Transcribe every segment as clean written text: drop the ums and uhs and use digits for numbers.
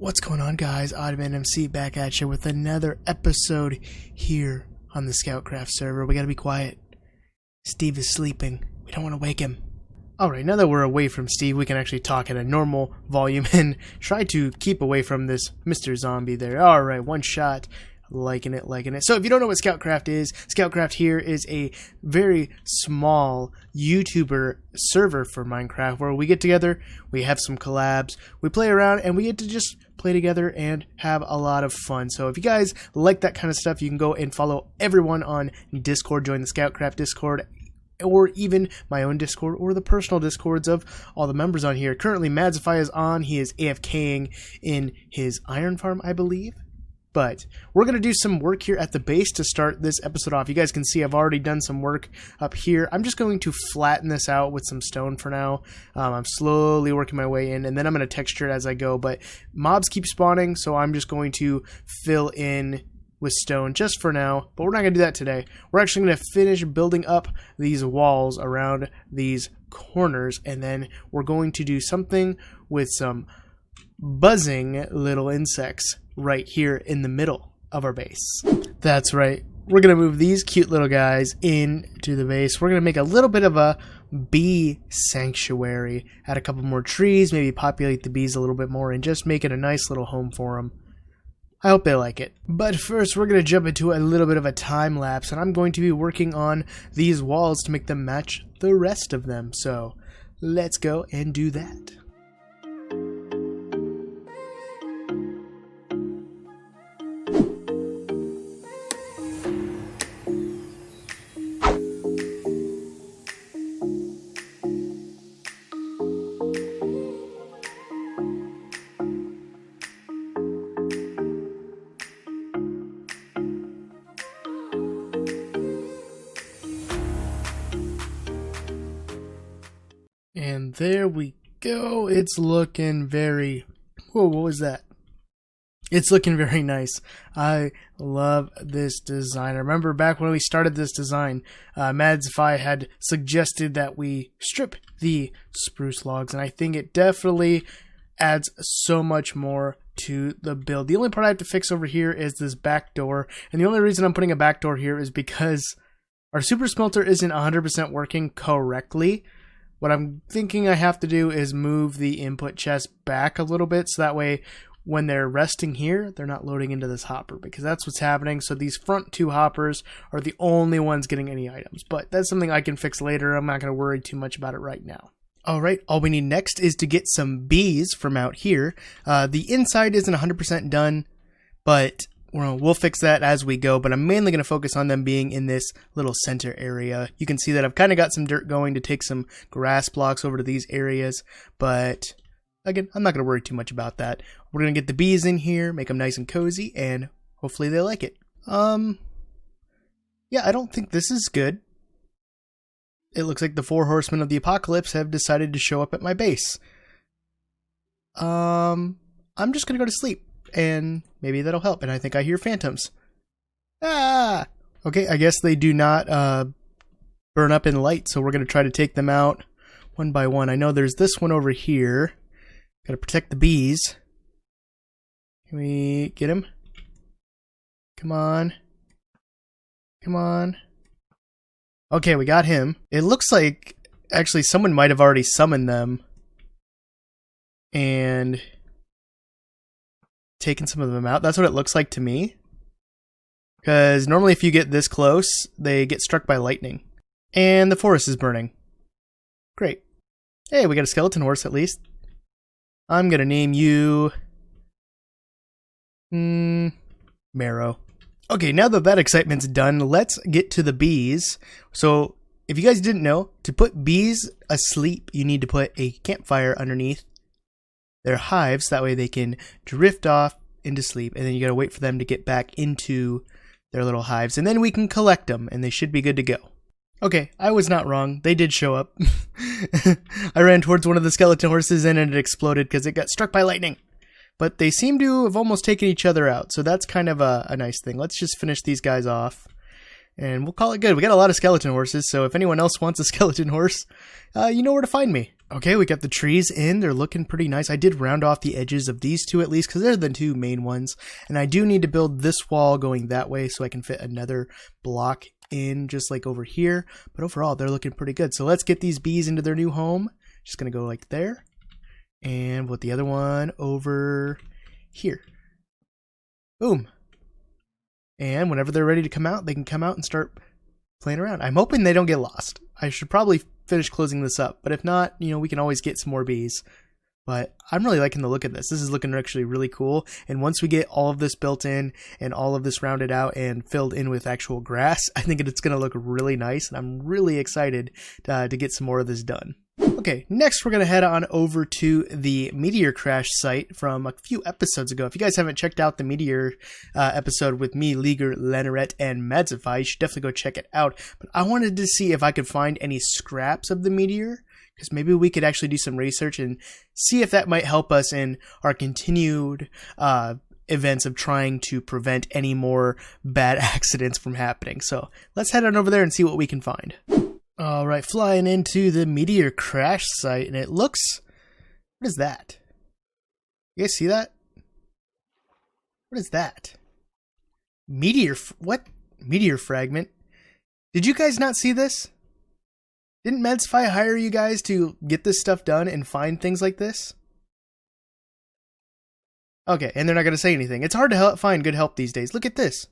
What's going on, guys? OddManMC back at you with another episode here on the Scoutcraft server. We gotta be quiet. Steve is sleeping. We don't want to wake him. Alright, now that we're away from Steve, we can actually talk at a normal volume and try to keep away from this Mr. Zombie there. Alright, one shot. Liking it. So if you don't know what Scoutcraft is, Scoutcraft here is a very small YouTuber server for Minecraft where we get together, we have some collabs, we play around, and we get to just play together and have a lot of fun. So if you guys like that kind of stuff, you can go and follow everyone on Discord, join the Scoutcraft Discord, or even my own Discord, or the personal Discords of all the members on here. Currently, Madzify is on. He is AFKing in his iron farm, I believe. But we're going to do some work here at the base to start this episode off. You guys can see I've already done some work up here. I'm just going to flatten this out with some stone for now. I'm slowly working my way in, and then I'm going to texture it as I go. But mobs keep spawning, so I'm just going to fill in with stone just for now. But we're not going to do that today. We're actually going to finish building up these walls around these corners, and then we're going to do something with some buzzing little insects right here in the middle of our base. That's right. We're going to move these cute little guys into the base. We're going to make a little bit of a bee sanctuary. Add a couple more trees, maybe populate the bees a little bit more, and just make it a nice little home for them. I hope they like it. But first, we're going to jump into a little bit of a time lapse, and I'm going to be working on these walls to make them match the rest of them. So let's go and do that. And there we go. It's looking very... Whoa, what was that? It's looking very nice. I love this design. I remember back when we started this design, Madzify had suggested that we strip the spruce logs, and I think it definitely adds so much more to the build. The only part I have to fix over here is this back door, and the only reason I'm putting a back door here is because our super smelter isn't 100% working correctly. What I'm thinking I have to do is move the input chest back a little bit, so that way when they're resting here, they're not loading into this hopper, because that's what's happening. So these front two hoppers are the only ones getting any items, but that's something I can fix later. I'm not going to worry too much about it right now. Alright, all we need next is to get some bees from out here. The inside isn't 100% done, but we'll fix that as we go, but I'm mainly going to focus on them being in this little center area. You can see that I've kind of got some dirt going to take some grass blocks over to these areas, but again, I'm not going to worry too much about that. We're going to get the bees in here, make them nice and cozy, and hopefully they like it. Yeah, I don't think this is good. It looks like the 4 horsemen of the apocalypse have decided to show up at my base. I'm just going to go to sleep, and maybe that'll help. And I think I hear phantoms. Ah! Okay, I guess they do not burn up in light, so we're going to try to take them out one by one. I know there's this one over here. Got to protect the bees. Can we get him? Come on. Come on. Okay, we got him. It looks like actually someone might have already summoned them and taken some of them out. That's what it looks like to me. Because normally if you get this close, they get struck by lightning. And the forest is burning. Great. Hey, we got a skeleton horse at least. I'm going to name you... Marrow. Okay, now that excitement's done, let's get to the bees. So, if you guys didn't know, to put bees asleep, you need to put a campfire underneath their hives. That way they can drift off into sleep, and then you gotta wait for them to get back into their little hives, and then we can collect them, and they should be good to go. Okay, I was not wrong. They did show up. I ran towards one of the skeleton horses, and it exploded because it got struck by lightning. But they seem to have almost taken each other out, so that's kind of a nice thing. Let's just finish these guys off, and we'll call it good. We got a lot of skeleton horses, so if anyone else wants a skeleton horse, you know where to find me. Okay, we got the trees in. They're looking pretty nice. I did round off the edges of these two at least because they're the two main ones. And I do need to build this wall going that way so I can fit another block in just like over here. But overall, they're looking pretty good. So let's get these bees into their new home. Just going to go like there. And put the other one over here. Boom. And whenever they're ready to come out, they can come out and start playing around. I'm hoping they don't get lost. I should probably finish closing this up, but if not, you know, we can always get some more bees. But I'm really liking the look of this. This is looking actually really cool. And once we get all of this built in and all of this rounded out and filled in with actual grass, I think it's going to look really nice. And I'm really excited to get some more of this done. Okay, next we're going to head on over to the Meteor Crash site from a few episodes ago. If you guys haven't checked out the Meteor episode with me, Leaguer, Lenneret, and Madzify, you should definitely go check it out. But I wanted to see if I could find any scraps of the meteor, because maybe we could actually do some research and see if that might help us in our continued events of trying to prevent any more bad accidents from happening. So let's head on over there and see what we can find. Alright, flying into the Meteor Crash site, and it looks... What is that? You guys see that? What is that? What? Meteor Fragment? Did you guys not see this? Didn't Medzify hire you guys to get this stuff done and find things like this? Okay, and they're not going to say anything. It's hard to find good help these days. Look at this.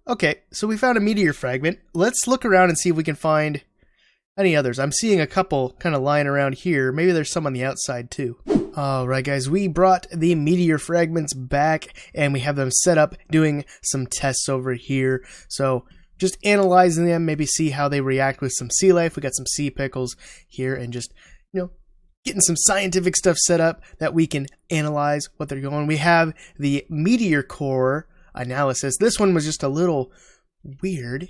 Okay, so we found a Meteor Fragment. Let's look around and see if we can find any others. I'm seeing a couple kind of lying around here. Maybe there's some on the outside too. Alright guys, we brought the Meteor Fragments back and we have them set up doing some tests over here. So just analyzing them, maybe see how they react with some sea life. We got some sea pickles here and just, you know, getting some scientific stuff set up that we can analyze what they're going. We have the meteor core analysis. This one was just a little weird.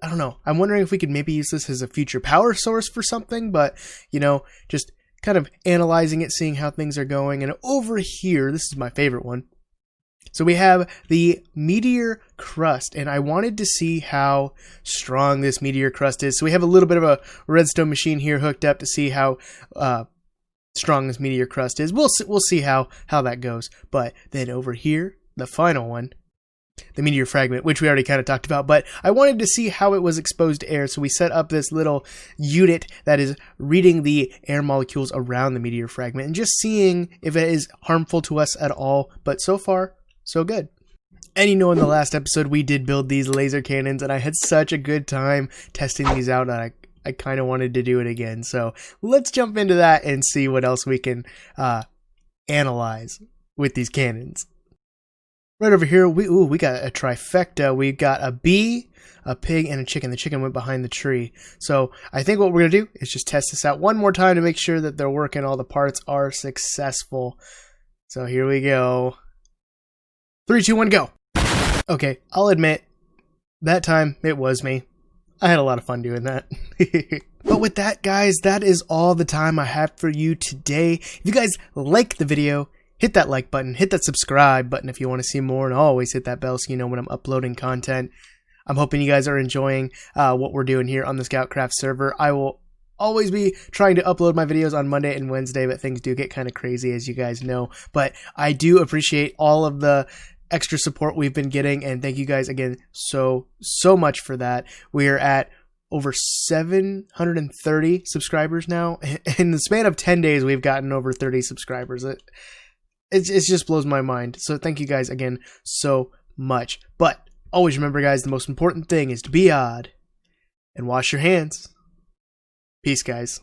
I don't know. I'm wondering if we could maybe use this as a future power source for something, but, you know, just kind of analyzing it, seeing how things are going. And over here, this is my favorite one. So we have the meteor crust, and I wanted to see how strong this meteor crust is. So we have a little bit of a redstone machine here hooked up to see how strong this meteor crust is. We'll see how that goes. But then over here, the final one, the meteor fragment, which we already kind of talked about, but I wanted to see how it was exposed to air. So we set up this little unit that is reading the air molecules around the meteor fragment and just seeing if it is harmful to us at all. But so far, so good. And you know, in the last episode, we did build these laser cannons, and I had such a good time testing these out, and I kind of wanted to do it again. So let's jump into that and see what else we can analyze with these cannons. Right over here, we got a trifecta. We got a bee, a pig, and a chicken. The chicken went behind the tree. So I think what we're going to do is just test this out one more time to make sure that they're working, all the parts are successful. So here we go. 3, 2, 1, go. Okay, I'll admit, that time it was me. I had a lot of fun doing that. But with that, guys, that is all the time I have for you today. If you guys like the video, hit that like button, hit that subscribe button if you want to see more, and always hit that bell so you know when I'm uploading content. I'm hoping you guys are enjoying what we're doing here on the Scoutcraft server. I will always be trying to upload my videos on Monday and Wednesday, but things do get kind of crazy, as you guys know. But I do appreciate all of the extra support we've been getting, and thank you guys again so much for that. We are at over 730 subscribers now. In the span of 10 days, we've gotten over 30 subscribers. It just blows my mind. So thank you guys again so much. But always remember, guys, the most important thing is to be odd and wash your hands. Peace, guys.